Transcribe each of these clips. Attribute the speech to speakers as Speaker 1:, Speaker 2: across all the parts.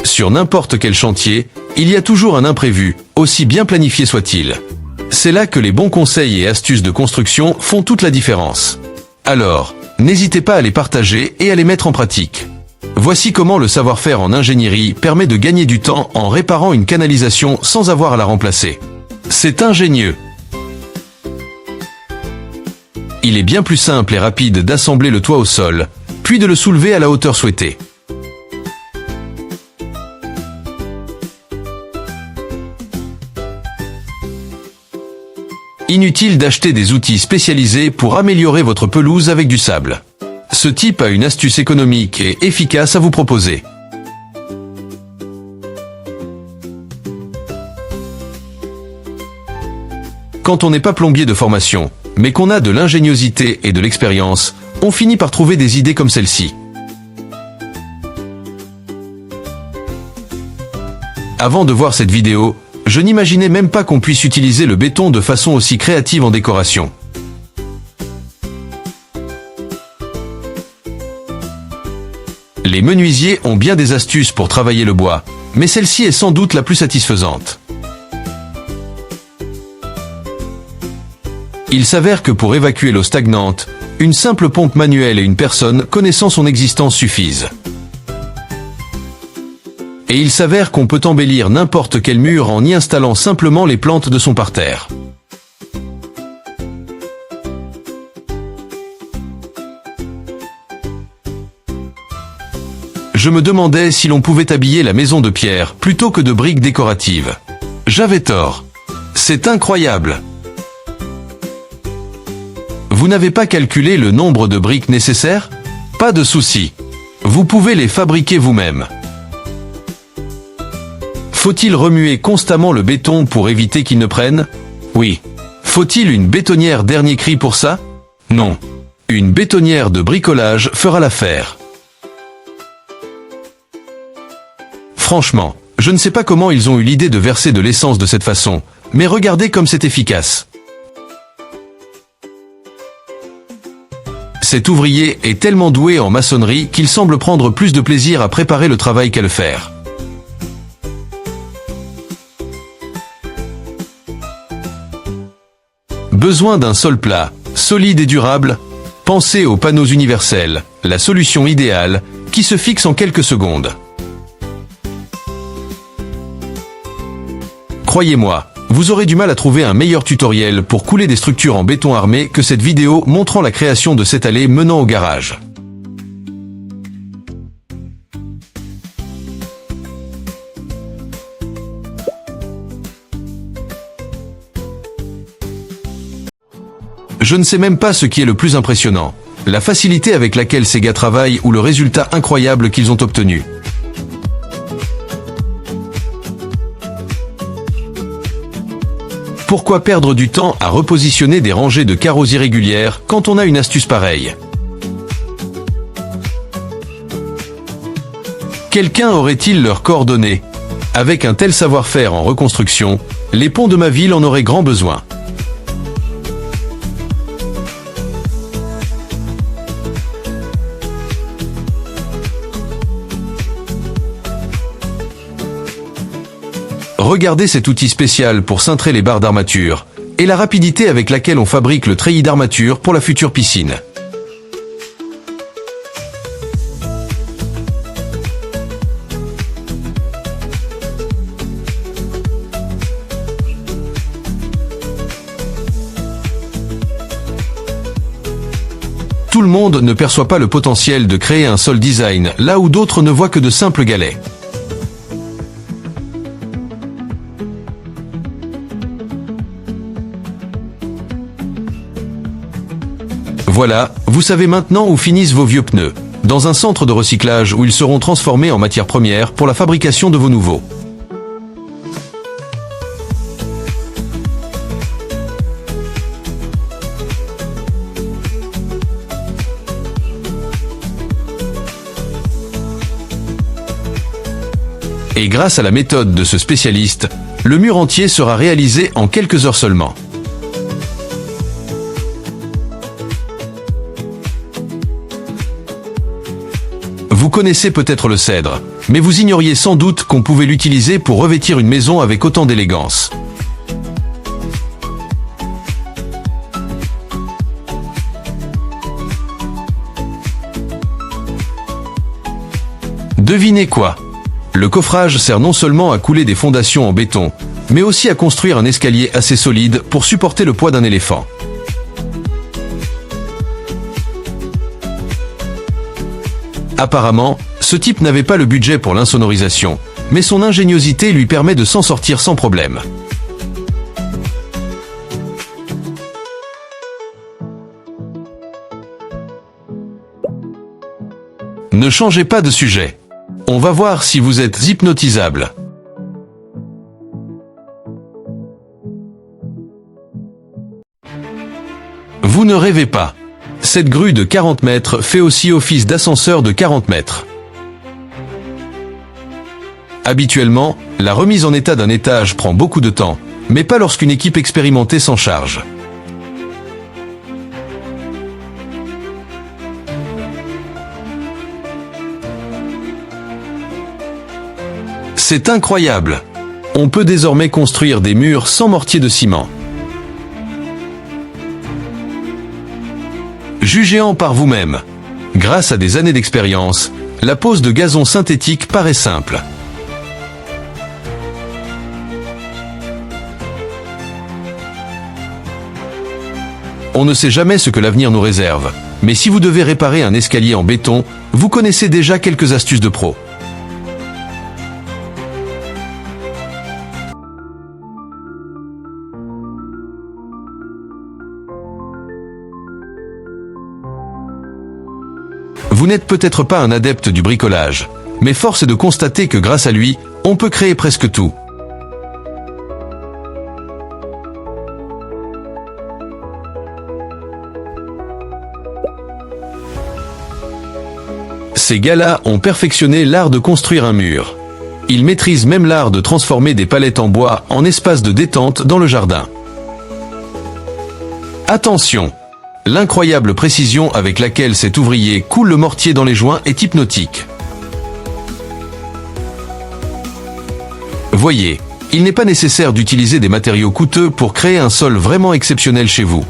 Speaker 1: Sur n'importe quel chantier, il y a toujours un imprévu, aussi bien planifié soit-il. C'est là que les bons conseils et astuces de construction font toute la différence. Alors, n'hésitez pas à les partager et à les mettre en pratique. Voici comment le savoir-faire en ingénierie permet de gagner du temps en réparant une canalisation sans avoir à la remplacer. C'est ingénieux. Il est bien plus simple et rapide d'assembler le toit au sol, puis de le soulever à la hauteur souhaitée. Inutile d'acheter des outils spécialisés pour améliorer votre pelouse avec du sable. Ce type a une astuce économique et efficace à vous proposer. Quand on n'est pas plombier de formation, mais qu'on a de l'ingéniosité et de l'expérience, on finit par trouver des idées comme celle-ci. Avant de voir cette vidéo, je n'imaginais même pas qu'on puisse utiliser le béton de façon aussi créative en décoration. Les menuisiers ont bien des astuces pour travailler le bois, mais celle-ci est sans doute la plus satisfaisante. Il s'avère que pour évacuer l'eau stagnante, une simple pompe manuelle et une personne connaissant son existence suffisent. Et il s'avère qu'on peut embellir n'importe quel mur en y installant simplement les plantes de son parterre. Je me demandais si l'on pouvait habiller la maison de pierre plutôt que de briques décoratives. J'avais tort. C'est incroyable. Vous n'avez pas calculé le nombre de briques nécessaires? Pas de souci. Vous pouvez les fabriquer vous-même. Faut-il remuer constamment le béton pour éviter qu'il ne prenne? Oui. Faut-il une bétonnière dernier cri pour ça? Non. Une bétonnière de bricolage fera l'affaire. Franchement, je ne sais pas comment ils ont eu l'idée de verser de l'essence de cette façon, mais regardez comme c'est efficace. Cet ouvrier est tellement doué en maçonnerie qu'il semble prendre plus de plaisir à préparer le travail qu'à le faire. Besoin d'un sol plat, solide et durable? Pensez aux panneaux universels, la solution idéale, qui se fixe en quelques secondes. Croyez-moi, vous aurez du mal à trouver un meilleur tutoriel pour couler des structures en béton armé que cette vidéo montrant la création de cette allée menant au garage. Je ne sais même pas ce qui est le plus impressionnant, la facilité avec laquelle ces gars travaillent ou le résultat incroyable qu'ils ont obtenu. Pourquoi perdre du temps à repositionner des rangées de carreaux irrégulières quand on a une astuce pareille? Quelqu'un aurait-il leurs coordonnées? Avec un tel savoir-faire en reconstruction, les ponts de ma ville en auraient grand besoin. Regardez cet outil spécial pour cintrer les barres d'armature, et la rapidité avec laquelle on fabrique le treillis d'armature pour la future piscine. Tout le monde ne perçoit pas le potentiel de créer un sol design là où d'autres ne voient que de simples galets. Voilà, vous savez maintenant où finissent vos vieux pneus, dans un centre de recyclage où ils seront transformés en matière première pour la fabrication de vos nouveaux. Et grâce à la méthode de ce spécialiste, le mur entier sera réalisé en quelques heures seulement. Vous connaissez peut-être le cèdre. mais vous ignoriez sans doute qu'on pouvait l'utiliser pour revêtir une maison avec autant d'élégance. Devinez quoi? Le coffrage sert non seulement à couler des fondations en béton, mais aussi à construire un escalier assez solide pour supporter le poids d'un éléphant. Apparemment, ce type n'avait pas le budget pour l'insonorisation, mais son ingéniosité lui permet de s'en sortir sans problème. Ne changez pas de sujet. On va voir si vous êtes hypnotisable. Vous ne rêvez pas. Cette grue de 40 mètres fait aussi office d'ascenseur de 40 mètres. Habituellement, la remise en état d'un étage prend beaucoup de temps, mais pas lorsqu'une équipe expérimentée s'en charge. C'est incroyable! On peut désormais construire des murs sans mortier de ciment. Jugez-en par vous-même. Grâce à des années d'expérience, la pose de gazon synthétique paraît simple. On ne sait jamais ce que l'avenir nous réserve, mais si vous devez réparer un escalier en béton, vous connaissez déjà quelques astuces de pro. Vous n'êtes peut-être pas un adepte du bricolage, mais force est de constater que grâce à lui, on peut créer presque tout. Ces gars-là ont perfectionné l'art de construire un mur. Ils maîtrisent même l'art de transformer des palettes en bois en espace de détente dans le jardin. Attention! L'incroyable précision avec laquelle cet ouvrier coule le mortier dans les joints est hypnotique. Voyez, il n'est pas nécessaire d'utiliser des matériaux coûteux pour créer un sol vraiment exceptionnel chez vous.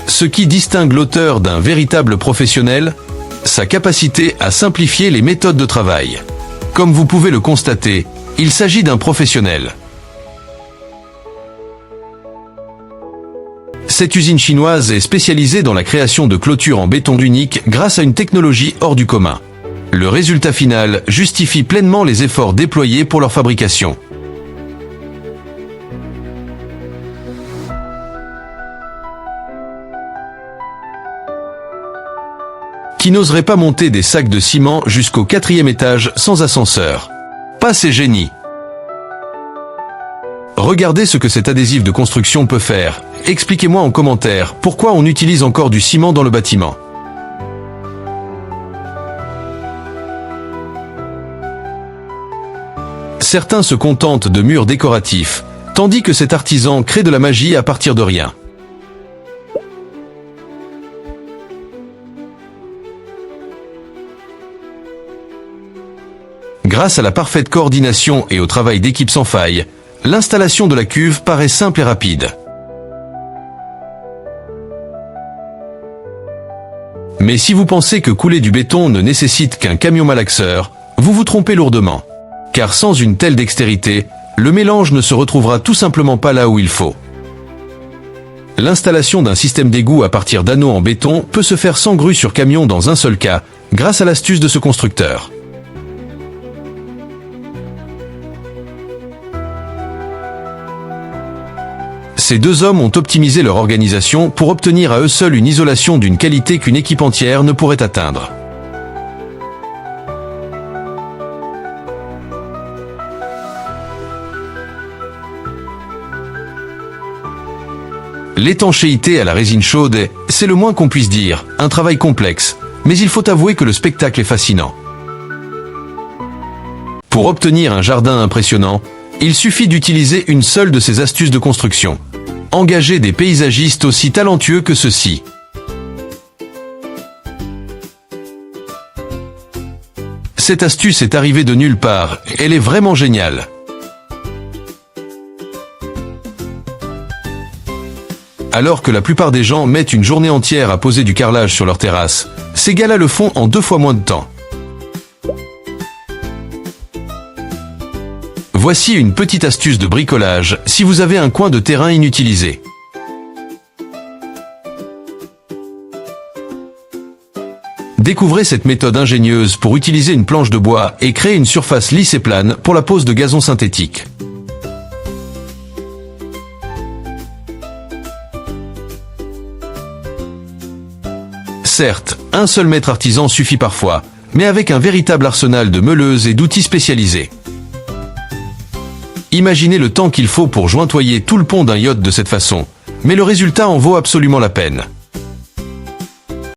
Speaker 1: Ce qui distingue l'auteur d'un véritable professionnel, sa capacité à simplifier les méthodes de travail. Comme vous pouvez le constater, il s'agit d'un professionnel. Cette usine chinoise est spécialisée dans la création de clôtures en béton unique grâce à une technologie hors du commun. Le résultat final justifie pleinement les efforts déployés pour leur fabrication. Qui n'oserait pas monter des sacs de ciment jusqu'au 4e étage sans ascenseur? Pas ces génies! Regardez ce que cet adhésif de construction peut faire. Expliquez-moi en commentaire pourquoi on utilise encore du ciment dans le bâtiment. Certains se contentent de murs décoratifs, tandis que cet artisan crée de la magie à partir de rien. Grâce à la parfaite coordination et au travail d'équipe sans faille, l'installation de la cuve paraît simple et rapide. Mais si vous pensez que couler du béton ne nécessite qu'un camion malaxeur, vous vous trompez lourdement. Car sans une telle dextérité, le mélange ne se retrouvera tout simplement pas là où il faut. L'installation d'un système d'égout à partir d'anneaux en béton peut se faire sans grue sur camion dans un seul cas, grâce à l'astuce de ce constructeur. Ces deux hommes ont optimisé leur organisation pour obtenir à eux seuls une isolation d'une qualité qu'une équipe entière ne pourrait atteindre. L'étanchéité à la résine chaude, c'est le moins qu'on puisse dire, un travail complexe, mais il faut avouer que le spectacle est fascinant. Pour obtenir un jardin impressionnant, il suffit d'utiliser une seule de ces astuces de construction. Engagez des paysagistes aussi talentueux que ceux-ci. Cette astuce est arrivée de nulle part, elle est vraiment géniale. Alors que la plupart des gens mettent une journée entière à poser du carrelage sur leur terrasse, ces gars-là le font en 2 fois moins de temps. Voici une petite astuce de bricolage si vous avez un coin de terrain inutilisé. Découvrez cette méthode ingénieuse pour utiliser une planche de bois et créer une surface lisse et plane pour la pose de gazon synthétique. Certes, un seul maître artisan suffit parfois, mais avec un véritable arsenal de meuleuses et d'outils spécialisés. Imaginez le temps qu'il faut pour jointoyer tout le pont d'un yacht de cette façon, mais le résultat en vaut absolument la peine.